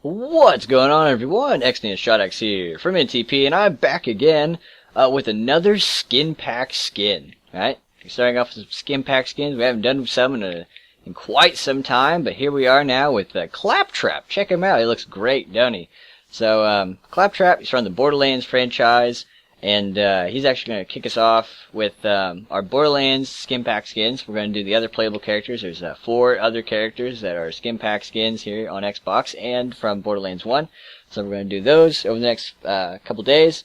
What's going on, everyone? X here from NTP, and I'm back again with another skin pack skin. Right? We're starting off with some skin pack skins. We haven't done some in quite some time, but here we are now with Claptrap. Check him out. He looks great, don't he? So Claptrap, he's from the Borderlands franchise, and he's actually going to kick us off with our Borderlands skin pack skins. We're going to do the other playable characters. There's 4 other characters that are skin pack skins here on Xbox and from Borderlands 1. So we're going to do those over the next couple days.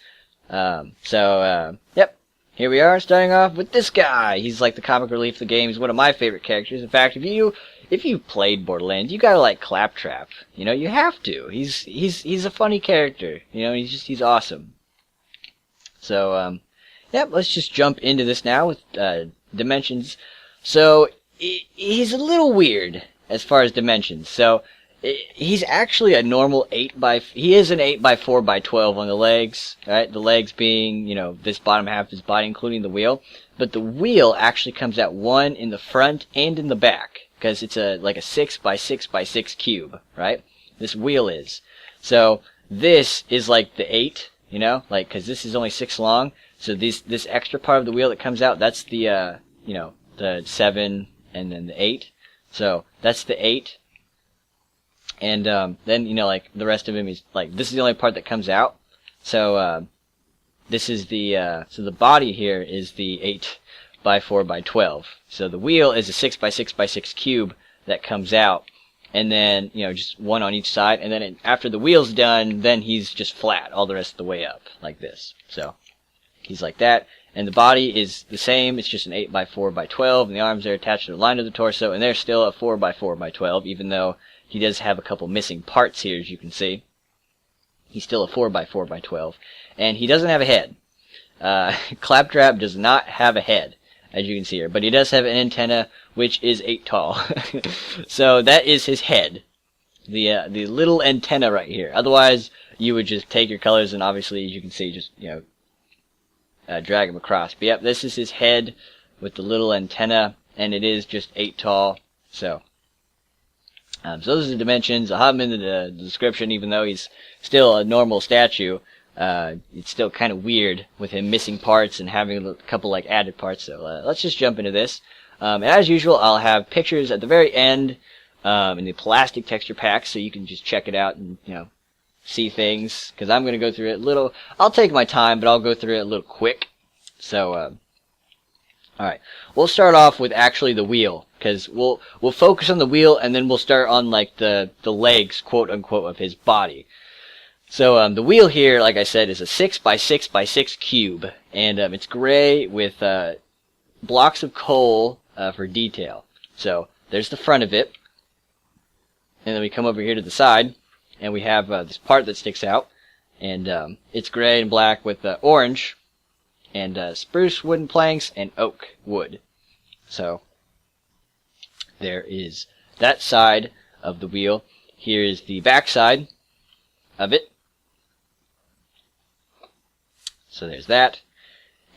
Yep. Here we are, starting off with this guy. He's like the comic relief of the game. He's one of my favorite characters. In fact, if you've played Borderlands, you gotta like Claptrap. You know, you have to. He's a funny character. You know, he's awesome. So, yep, let's just jump into this now with dimensions. So, he's a little weird as far as dimensions. So, he's actually a normal he is an 8x4x12 on the legs, right? The legs being, you know, this bottom half of his body, including the wheel. But the wheel actually comes out one in the front and in the back, because it's like a 6x6x6 cube, right? This wheel is. So, this is like the 8, you know, like, because this is only 6 long. So this extra part of the wheel that comes out, that's the, you know, the 7 and then the 8. So, that's the 8. And then, you know, like, the rest of him is, like, this is the only part that comes out. So, this is the, so the body here is the 8x4x12. So the wheel is a 6x6x6 cube that comes out. And then, you know, just one on each side. And then after the wheel's done, then he's just flat all the rest of the way up, like this. So, he's like that. And the body is the same. It's just an 8x4x12. And the arms are attached to the line of the torso. And they're still a 4x4x12, even though he does have a couple missing parts here, as you can see. He's still a 4x4x12. And he doesn't have a head. Claptrap does not have a head, as you can see here. But he does have an antenna, which is 8 tall. So that is his head. The little antenna right here. Otherwise, you would just take your colors and obviously, as you can see, just, you know, drag him across. But yep, this is his head with the little antenna. And it is just 8 tall. So those are the dimensions. I'll have them in the description, even though he's still a normal statue. It's still kind of weird with him missing parts and having a couple like added parts. So let's just jump into this. And as usual, I'll have pictures at the very end in the plastic texture pack, so you can just check it out and, you know, see things. Because I'm going to go through it a little. I'll take my time, but I'll go through it a little quick. So alright, we'll start off with actually the wheel, because we'll focus on the wheel, and then we'll start on like the legs, quote unquote, of his body. So the wheel here, like I said, is a 6x6x6 cube, and it's gray with blocks of coal for detail. So there's the front of it, and then we come over here to the side, and we have this part that sticks out, and it's gray and black with orange. And spruce wooden planks and oak wood. So there is that side of the wheel. Here is the back side of it. So there's that.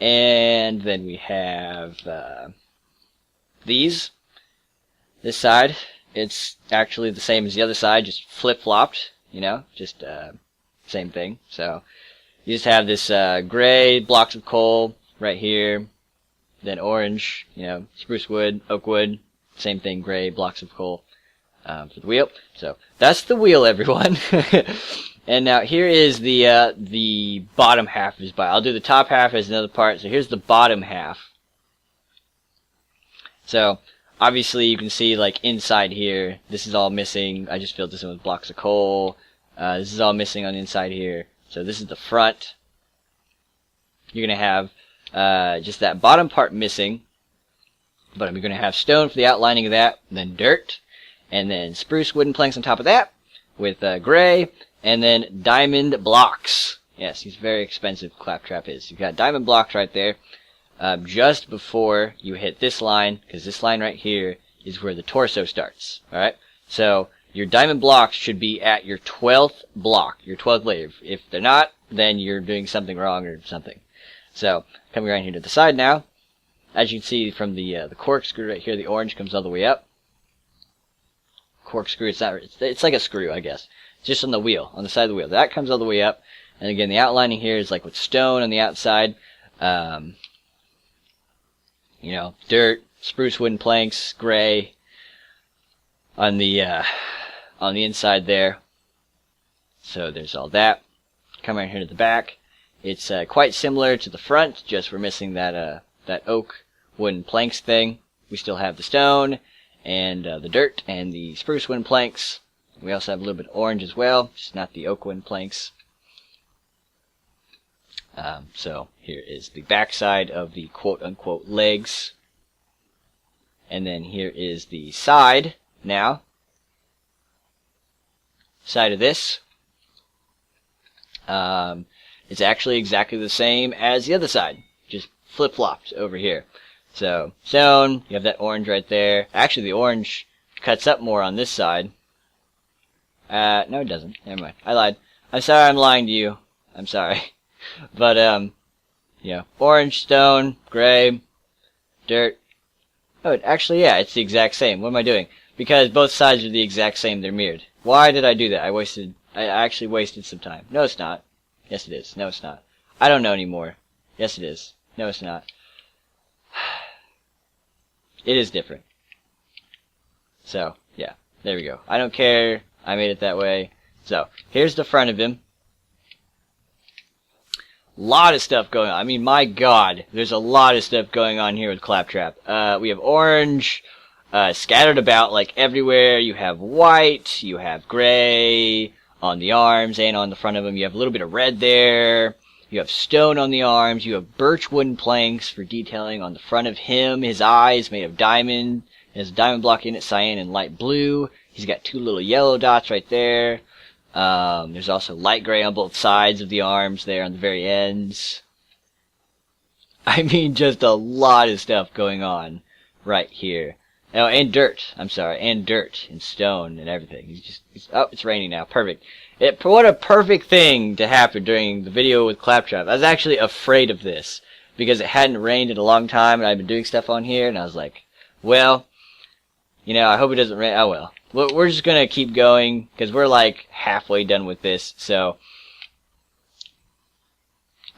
And then we have these. This side, it's actually the same as the other side, just flip-flopped, you know, just same thing. So you just have this gray blocks of coal right here, then orange, you know, spruce wood, oak wood, same thing, gray blocks of coal for the wheel. So that's the wheel, everyone. And now here is the bottom half of his body. I'll do the top half as another part. So here's the bottom half. So obviously you can see like inside here, this is all missing. I just filled this in with blocks of coal. This is all missing on the inside here. So this is the front. You're going to have just that bottom part missing. But we're going to have stone for the outlining of that. Then dirt. And then spruce wooden planks on top of that. With gray. And then diamond blocks. Yes, he's very expensive, Claptrap is. You've got diamond blocks right there. Just before you hit this line. Because this line right here is where the torso starts. Alright? So your diamond blocks should be at your 12th block, your 12th layer. If they're not, then you're doing something wrong or something. So, coming around here to the side now, as you can see from the corkscrew right here, the orange comes all the way up. corkscrew. It's not. It's like a screw, I guess. Just on the wheel, on the side of the wheel. That comes all the way up. And again, the outlining here is like with stone on the outside. You know, dirt, spruce wooden planks, gray on the inside there. So there's all that. Come right here to the back. It's quite similar to the front, just we're missing that that oak wooden planks thing. We still have the stone and the dirt and the spruce wooden planks. We also have a little bit of orange as well, just not the oak wooden planks. So here is the back side of the quote-unquote legs. And then here is the side now. Side of this. It's actually exactly the same as the other side, just flip-flopped over here. So, stone, you have that orange right there. Actually, the orange cuts up more on this side. No, it doesn't. Never mind. I lied. I'm sorry I'm lying to you. I'm sorry. But, yeah, orange, stone, gray, dirt. Oh, actually, yeah, it's the exact same. What am I doing? Because both sides are the exact same. They're mirrored. Why did I do that? I actually wasted some time. No, it's not. Yes, it is. No, it's not. I don't know anymore. Yes, it is. No, it's not. It is different. So, yeah. There we go. I don't care. I made it that way. So, here's the front of him. Lot of stuff going on. I mean, my God. There's a lot of stuff going on here with Claptrap. We have orange scattered about like everywhere. You have white. You have gray on the arms and on the front of him. You have a little bit of red there. You have stone on the arms. You have birch wooden planks for detailing on the front of him. His eyes made of diamond. There's a diamond block in it, cyan and light blue. He's got two little yellow dots right there. There's also light gray on both sides of the arms there on the very ends. I mean, just a lot of stuff going on right here. Oh, and dirt. I'm sorry, and dirt and stone and everything. Oh, it's raining now. Perfect. What a perfect thing to happen during the video with Claptrap. I was actually afraid of this because it hadn't rained in a long time and I've been doing stuff on here and I was like, well, you know, I hope it doesn't rain. Oh well. We're just gonna keep going because we're like halfway done with this. So, all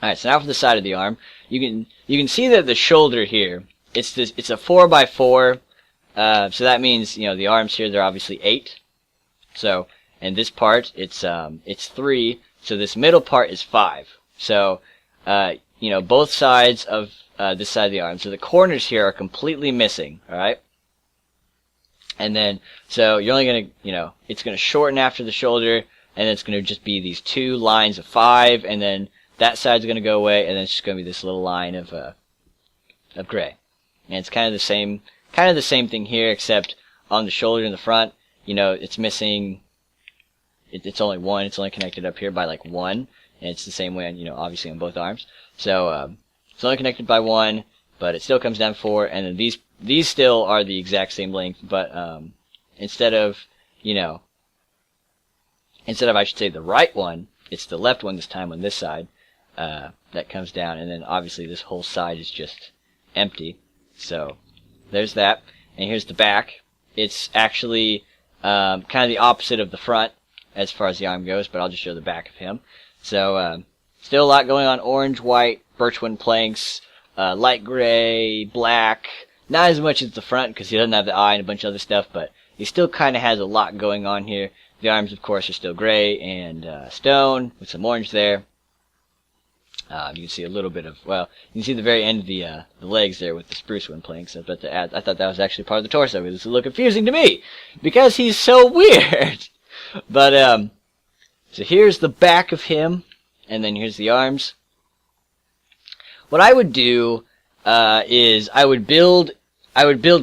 right. So now for the side of the arm, you can see that the shoulder here, it's a 4x4. So that means, you know, the arms here, they're obviously 8. So, and this part, it's 3. So this middle part is 5. So, you know, both sides of this side of the arm. So the corners here are completely missing. All right. And then, so you're only gonna, you know, it's gonna shorten after the shoulder, and it's gonna just be these 2 lines of 5, and then that side's gonna go away, and then it's just gonna be this little line of gray. And it's kind of the same thing here, except on the shoulder and the front, you know, it's missing. It's only 1. It's only connected up here by like 1, and it's the same way on, you know, obviously on both arms. So it's only connected by 1, but it still comes down 4, and then these still are the exact same length, but instead of I should say the right one, it's the left one this time on this side that comes down, and then obviously this whole side is just empty. So there's that, and here's the back. It's actually kind of the opposite of the front as far as the arm goes, but I'll just show the back of him. So still a lot going on: orange, white, birchwood planks, light gray, black. Not as much as the front because he doesn't have the eye and a bunch of other stuff, but he still kind of has a lot going on here. The arms, of course, are still gray and stone with some orange there. You can see a little bit of, well, you can see the very end of the legs there with the spruce one planks. I thought that was actually part of the torso because it's a little confusing to me because he's so weird. But so here's the back of him, and then here's the arms. What I would do is I would build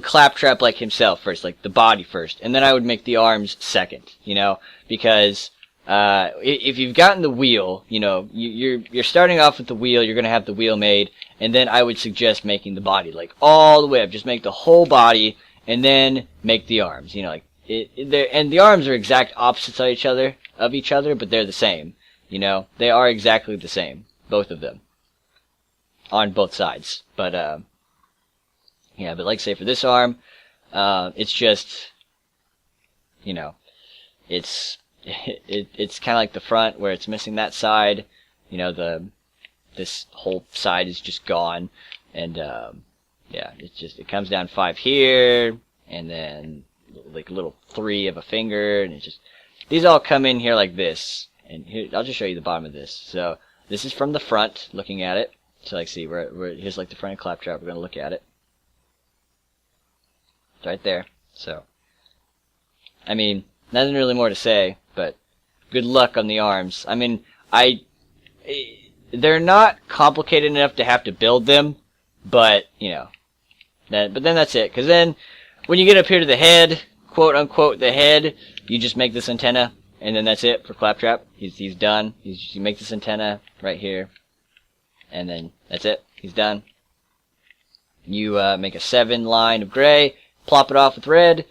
Claptrap like himself first, like the body first, and then I would make the arms second, you know, because if you've gotten the wheel, you know, you're starting off with the wheel, you're going to have the wheel made, and then I would suggest making the body, like all the way up, just make the whole body, and then make the arms, you know, like, and the arms are exact opposites of each other, but they're the same, you know, they are exactly the same, both of them. On both sides, but yeah, but like say for this arm, it's just, you know, it's it's kind of like the front where it's missing that side. You know, this whole side is just gone, and yeah, it comes down 5 here, and then like a little 3 of a finger, and these all come in here like this. And here, I'll just show you the bottom of this. So this is from the front, looking at it. So like, see, here's like the front of Claptrap. We're gonna look at it. It's right there. So, I mean, nothing really more to say, but good luck on the arms. I mean, they're not complicated enough to have to build them, but you know, but then that's it. Because then, when you get up here to the head, quote unquote, the head, you just make this antenna, and then that's it for Claptrap. He's done. You make this antenna right here, and then that's it. He's done. You make a 7 line of gray, plop it off with red,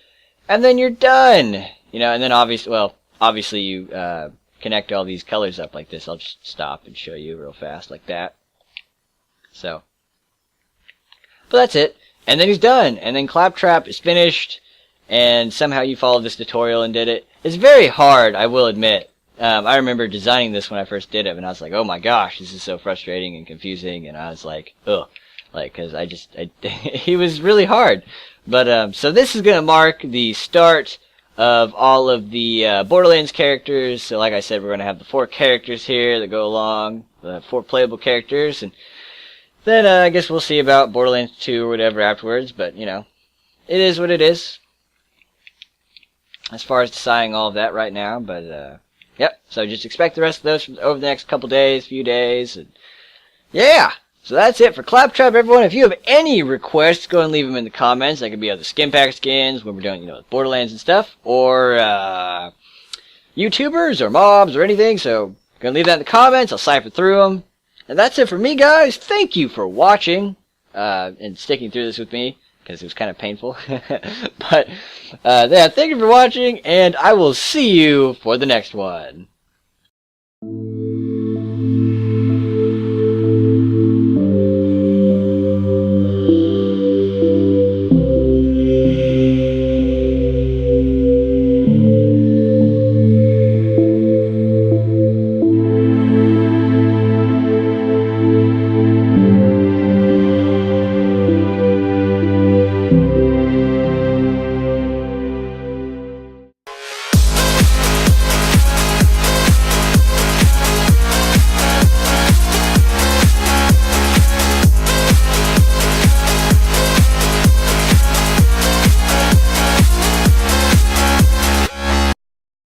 and then you're done. You know, and then obviously you connect all these colors up like this. I'll just stop and show you real fast like that. So, but that's it. And then he's done. And then Claptrap is finished. And somehow you followed this tutorial and did it. It's very hard, I will admit. I remember designing this when I first did it, and I was like, oh my gosh, this is so frustrating and confusing. And I was like, ugh. Like, because he was really hard. But, so this is going to mark the start of all of the Borderlands characters. So like I said, we're going to have the 4 characters here that go along, the 4 playable characters, and then I guess we'll see about Borderlands 2 or whatever afterwards, but you know, it is what it is as far as deciding all of that right now. But yep, so just expect the rest of those over the next few days, and yeah. So that's it for Claptrap, everyone. If you have any requests, go and leave them in the comments. That could be other skin pack skins when we're doing, you know, Borderlands and stuff, or YouTubers or mobs or anything. So go and leave that in the comments. I'll cipher through them. And that's it for me, guys. Thank you for watching and sticking through this with me, because it was kind of painful. But yeah, thank you for watching, and I will see you for the next one.